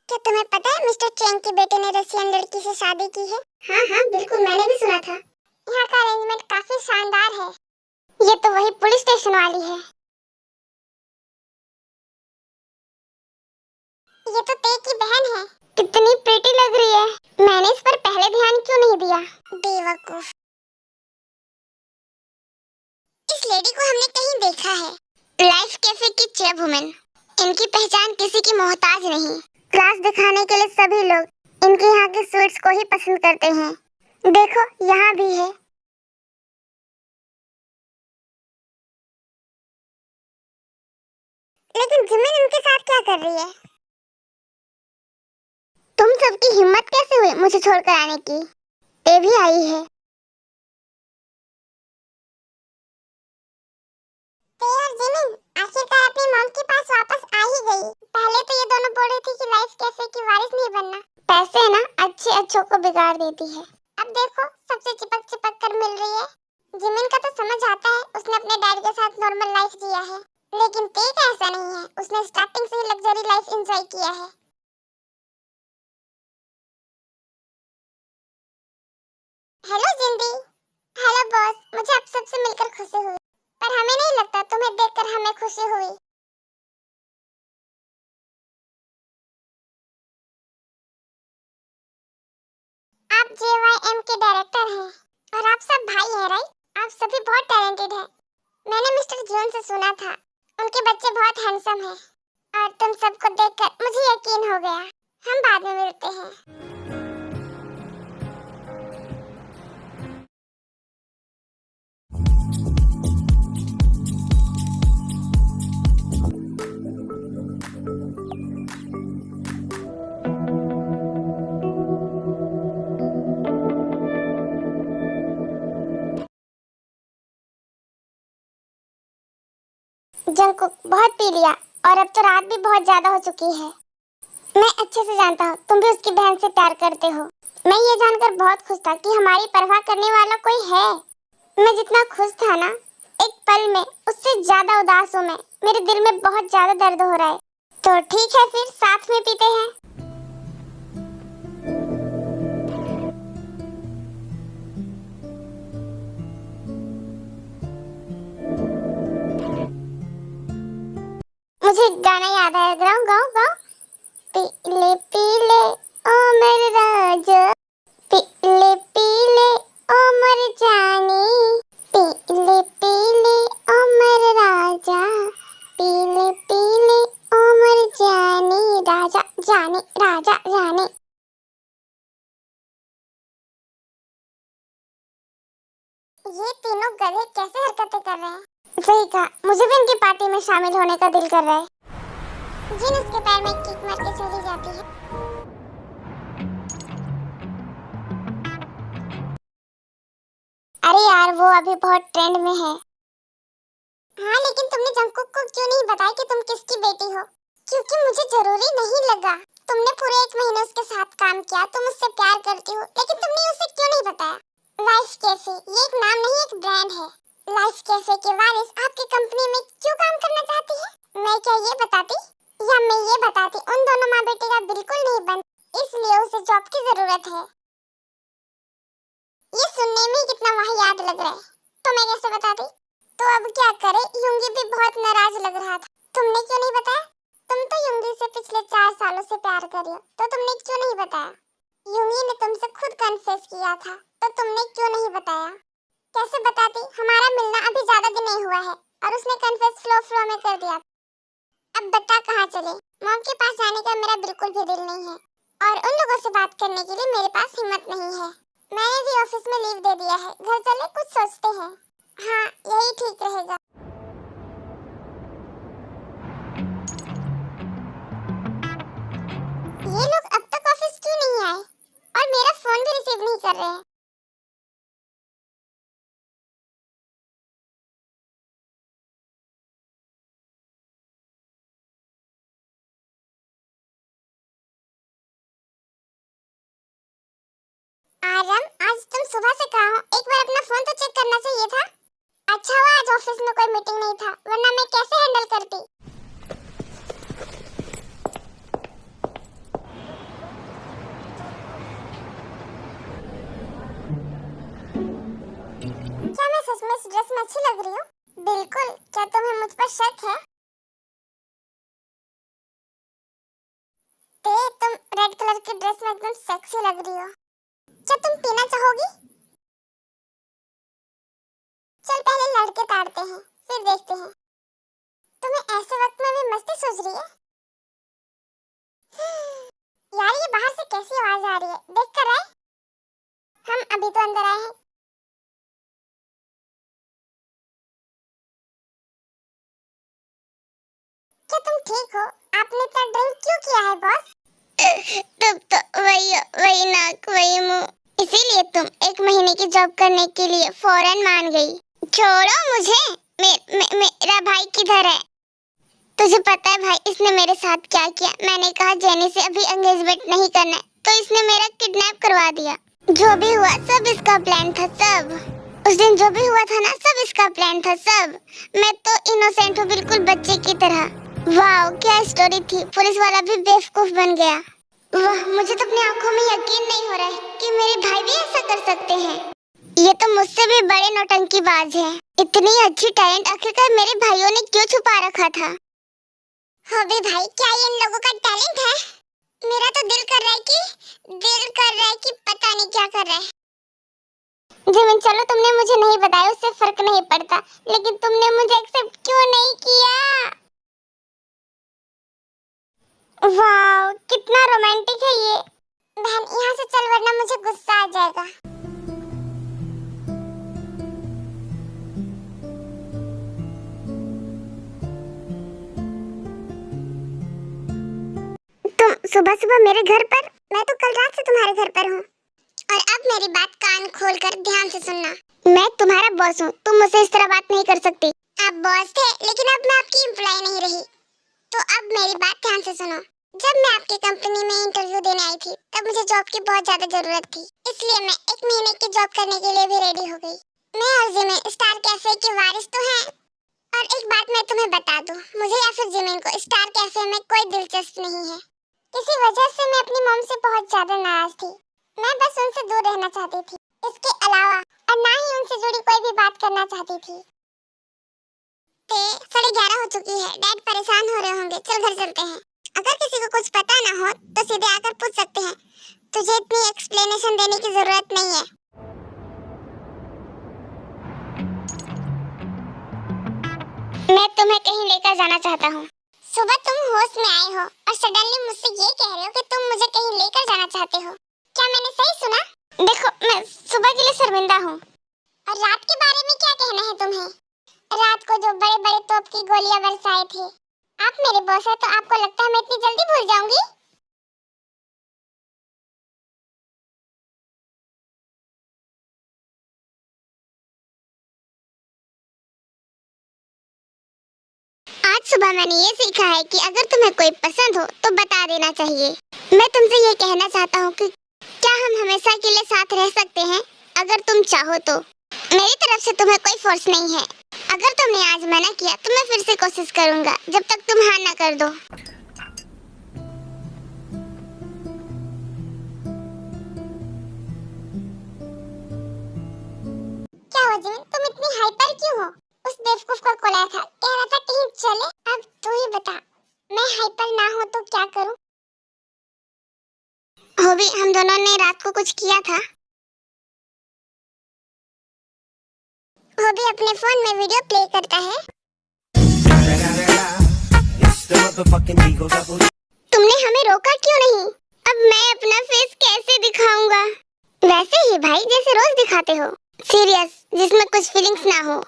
क्या तुम्हें पता है मिस्टर चैंग के बेटे ने रशियन लड़की से शादी की है? हाँ हाँ बिल्कुल, मैंने भी सुना था। यहाँ का अरेंजमेंट काफी शानदार है। ये तो वही पुलिस स्टेशन वाली है। ये तो ते की बहन है। कितनी प्रीटी लग रही है। मैंने इस पर पहले ध्यान क्यों नहीं दिया? बेवकूफ। इस लेडी को हमने कहीं देखा है। लाइफ कैफे की चेयरवुमन। इनकी पहचान किसी की मोहताज नहीं। क्लास दिखाने के लिए सभी लोग इनके यहाँ के स्वीट्स को ही पसंद करते हैं। देखो यहाँ भी है। लेकिन जिमिन उनके साथ क्या कर रही है? तुम सबकी हिम्मत कैसे हुई मुझे छोड़कर आने की? ये भी आई है। तो यार जिमिन, आखिरकार अपनी मॉम के पास वापस आ ही गई। पहले तो ये दोनों बोल रही थी कि लाइफ कैफे की वारिस नहीं बनना। पैसे ना अच्छे अच्छों को बिगाड़ देती है। अब देखो सबसे चिपक चिपक कर मिल रही है। जिमिन का तो समझ आता है, उसने अपने डैडी के साथ नॉर्मल लाइफ जिया है। लेकिन ते का ऐसा नहीं है, उसने स्टार्टिंग से ही लग्जरी लाइफ एंजॉय किया है। हेलो जिंदी। हेलो बॉस, मुझे आप सबसे मिलकर खुशी हुई, पर हमें नहीं लगता तुम्हें देखकर हमें खुशी हुई। आप JYM के डायरेक्टर हैं और आप सब भाई हैं, राइट? आप सभी बहुत टैलेंटेड हैं। मैंने मिस्टर जॉन से सुना था, उनके बच्चे बहुत हैंडसम हैं और तुम सबको देखकर मुझे यकीन हो गया। हम बाद में मिलते हैं। जंकुक बहुत पी लिया और अब तो रात भी बहुत ज्यादा हो चुकी है। मैं अच्छे से जानता हूँ तुम भी उसकी बहन से प्यार करते हो। मैं ये जानकर बहुत खुश था कि हमारी परवाह करने वाला कोई है। मैं जितना खुश था ना एक पल में, उससे ज्यादा उदास हूँ मैं। मेरे दिल में बहुत ज्यादा दर्द हो रहा है। तो ठीक है फिर साथ में पीते हैं। मुझे गाना याद है, गाओ गाओ गाओ। पीले पीले ओ मेरे राजा, पीले पीले ओ मेरे जानी, पीले पीले ओ मेरे राजा, पीले पीले ओ मेरे जानी, राजा जानी राजा जानी। ये तीनों गधे कैसे हरकतें कर रहे हैं? सही कहा, मुझे भी इनकी पार्टी में शामिल होने का दिल कर रहा है। जिन उसके पैर में किक मार के चली जाती है। अरे यार वो अभी बहुत ट्रेंड में है। हाँ लेकिन तुमने जंकुक को क्यों नहीं बताया कि तुम किसकी बेटी हो? क्योंकि मुझे जरूरी नहीं लगा। तुमने पूरे 1 महीने उसके साथ काम किया, तुम उससे प्यार करती हो, लेकिन तुमने उसे क्यों नहीं बताया? लाइफ कैफे ये एक नाम नहीं, एक ब्रांड है। लाइफ कैफे के वारिस आपकी कंपनी में क्यों काम करना चाहती है? मैं क्या ये बताती या मैं ये बताती उन दोनों माँ बेटे का बिल्कुल नहीं बन, इसलिए उसे जॉब की जरूरत है। ये सुनने में ही कितना वाहियात लग रहा है, तो मैं कैसे बताती? तो अब क्या करे, युंगी भी बहुत नाराज लग रहा था। तुमने क्यों नहीं बताया? तुम तो युंगी से पिछले 4 सालों से प्यार कर रही हो, तो तुमने क्यों नहीं बताया? युंगी ने तुमसे खुद कन्फेस किया था, तो तुमने क्यों नहीं बताया? कैसे बताती? हमारा मिलना अभी ज्यादा दिन नहीं हुआ है और उसने कन्फेस फ्लो में कर दिया। अब बता कहाँ चले? मॉम के पास जाने का मेरा बिल्कुल भी दिल नहीं है और उन लोगों से बात करने के लिए मेरे पास हिम्मत नहीं है। मैंने भी ऑफिस में लीव दे दिया है। घर चले कुछ सोचते हैं। हाँ यही ठीक रहेगा। ये लोग अब तक ऑफिस क्यों नहीं आए और मेरा फोन भी रिसीव नहीं कर रहे हैं? आरम, आज तुम सुबह से कहाँ हो? एक बार अपना फोन तो चेक करना चाहिए था। अच्छा हुआ आज ऑफिस में कोई मीटिंग नहीं था, वरना मैं कैसे हैंडल करती? रेड कलर की ड्रेस में एकदम सेक्सी लग रही हो। क्या तुम पीना चाहोगी? चल पहले लड़के ताड़ते हैं, फिर देखते हैं। तुम्हें ऐसे वक्त में भी मस्ती सूझ रही है? यार ये बाहर से कैसी आवाज आ रही है, देख कर आए। हम अभी तो अंदर आए हैं। क्या तुम ठीक हो? आपने इतना ड्रिंक क्यों किया है बॉस? तब तो वही नाक वही मुंह, इसीलिए तुम 1 महीने की जॉब करने के लिए फौरन मान गई। छोड़ो मुझे, मेरा भाई किधर है? तुझे पता है भाई इसने मेरे साथ क्या किया? मैंने कहा जेनी से अभी एंगेजमेंट नहीं करना है, तो इसने मेरा किडनैप करवा दिया। जो भी हुआ सब इसका प्लान था, सब। उस दिन जो भी हुआ था ना, सब इसका प्लान था, सब। मैं तो इनोसेंट हूँ, बिल्कुल बच्चे की तरह। वाह क्या स्टोरी थी, पुलिस वाला भी बेवकूफ बन गया। वाह, मुझे तो अपनी आंखों में यकीन नहीं हो रहा है कि मेरे भाई भी ऐसा कर सकते हैं। ये तो मुझसे भी बड़े नौटंकीबाज हैं। इतनी अच्छी टैलेंट आखिरकार मेरे भाइयों ने क्यों छुपा रखा था? हबे भाई, क्या ये इन लोगों का टैलेंट है? मेरा तो दिल कर रहा है कि पता नहीं क्या कर रहा है। जिमिन चलो, तुमने मुझे नहीं बताया उससे फर्क नहीं पड़ता, लेकिन तुमने मुझे एक्सेप्ट क्यों नहीं किया? वाह कितना रोमांटिक है ये। बहन यहाँ से चल वरना मुझे गुस्सा आ जाएगा। तुम सुबह सुबह मेरे घर पर? मैं तो कल रात से तुम्हारे घर पर हूँ। और अब मेरी बात कान खोलकर ध्यान से सुनना। मैं तुम्हारा बॉस हूँ, तुम मुझसे इस तरह बात नहीं कर सकती। आप बॉस थे, लेकिन अब मैं आपकी एम्प्लॉय नहीं रही। तो अब मेरी बात ध्यान से सुनो। जब मैं आपकी कंपनी में इंटरव्यू देने आई थी, तब मुझे जॉब की बहुत ज्यादा जरूरत थी, इसलिए मैं 1 महीने की जॉब करने के लिए भी रेडी हो गई। मैं और जिमिन स्टार कैफे के वारिस तो हैं। और एक बात मैं तुम्हें बता दूं, मुझे या फिर जिमिन को स्टार कैफे में कोई दिलचस्पी नहीं है। इसी वजह से मैं अपनी मॉम से बहुत ज्यादा नाराज थी। मैं बस उनसे दूर रहना चाहती थी, इसके अलावा और ना ही उनसे जुड़ी कोई भी बात करना चाहती थी। 11:30 हो चुकी है, डैड परेशान हो रहे होंगे, चल घर चलते हैं। अगर किसी को कुछ पता ना हो तो सीधे आकर पूछ सकते हैं, तुझे इतनी एक्सप्लेनेशन देने की जरूरत नहीं है। मैं तुम्हें कहीं लेकर जाना चाहता हूँ। सुबह तुम होश में आए हो और सडनली मुझसे ये कह रहे हो कि तुम मुझे कहीं लेकर जाना चाहते हो। क्या मैंने सही सुना? देखो मैं सुबह के लिए शर्मिंदा हूँ। और रात के बारे में क्या कहना है तुम्हें? रात को जो बड़े बड़े तोप की गोलियां बरसाए थे। आप मेरे बॉस हैं, तो आपको लगता है मैं इतनी जल्दी भूल जाऊंगी? आज सुबह मैंने ये सीखा है कि अगर तुम्हें कोई पसंद हो तो बता देना चाहिए। मैं तुमसे ये कहना चाहता हूँ कि क्या हम हमेशा के लिए साथ रह सकते हैं? अगर तुम चाहो तो। मेरी तरफ से तुम्हें कोई फोर्स नहीं है। अगर तुमने आज मना किया तो मैं फिर से कोशिश करूंगा, जब तक तुम हाँ ना कर दो। क्या हुआ जिमिन, तुम इतनी हाइपर क्यों हो? उस बेवकूफ को बुलाया था, कह रहा था कहीं चले। अब तू ही बता, मैं हाइपर ना हो तो क्या करूं? हो भी हम दोनों ने रात को कुछ किया था। वो भी अपने फोन में वीडियो प्ले करता है। तुमने हमें रोका क्यों नहीं? अब मैं अपना फेस कैसे दिखाऊंगा? वैसे ही भाई जैसे रोज दिखाते हो, सीरियस, जिसमें कुछ फीलिंग्स ना हो।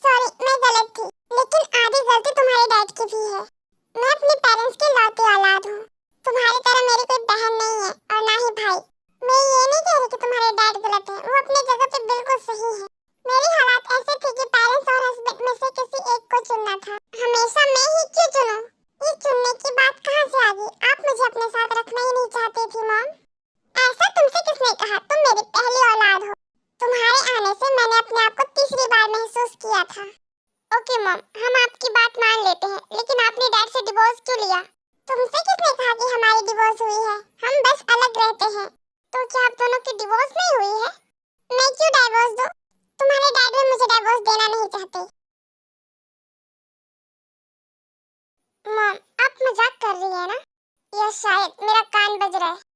सॉरी, मैं गलत थी, लेकिन आधी गलती तुम्हारे डैड की भी है। मैं अपने पेरेंट्स की लौती औलाद हूँ। तुम्हारी तरह मेरी कोई बहन नहीं है और ना ही भाई। मैं ये नहीं कह रही कि तुम्हारे डैड गलत हैं, वो अपनी जगह पे बिल्कुल सही है। मेरी हालात ऐसे थी कि पेरेंट्स और हस्बैंड में से किसी एक को चुनना था। हमेशा मैं ही क्यों चुनूं? ये चुनने की बात कहाँ से आ गई? आप मुझे अपने साथ रखना ही नहीं चाहती थी मॉम। ऐसा तुमसे किसने कहा? तुम मेरी पहली औलाद हो। तुम्हारे आने से मैंने अपने आप को तीसरी बार महसूस किया था। ओके मॉम, हम आपकी बात मान लेते हैं, लेकिन आपने डैड से डिवोर्स क्यों लिया? तुमसे किसने कहा कि हमारी डिवोर्स हुई है? हम बस अलग रहते हैं। तो क्या आप दोनों की डिवोर्स नहीं हुई है? मैं क्यों डाइवोर्स दूं? तुम्हारे डैड भी मुझे डाइवोर्स देना नहीं चाहते। मॉम, आप मजाक कर रही है ना? या शायद मेरा कान बज रहा है।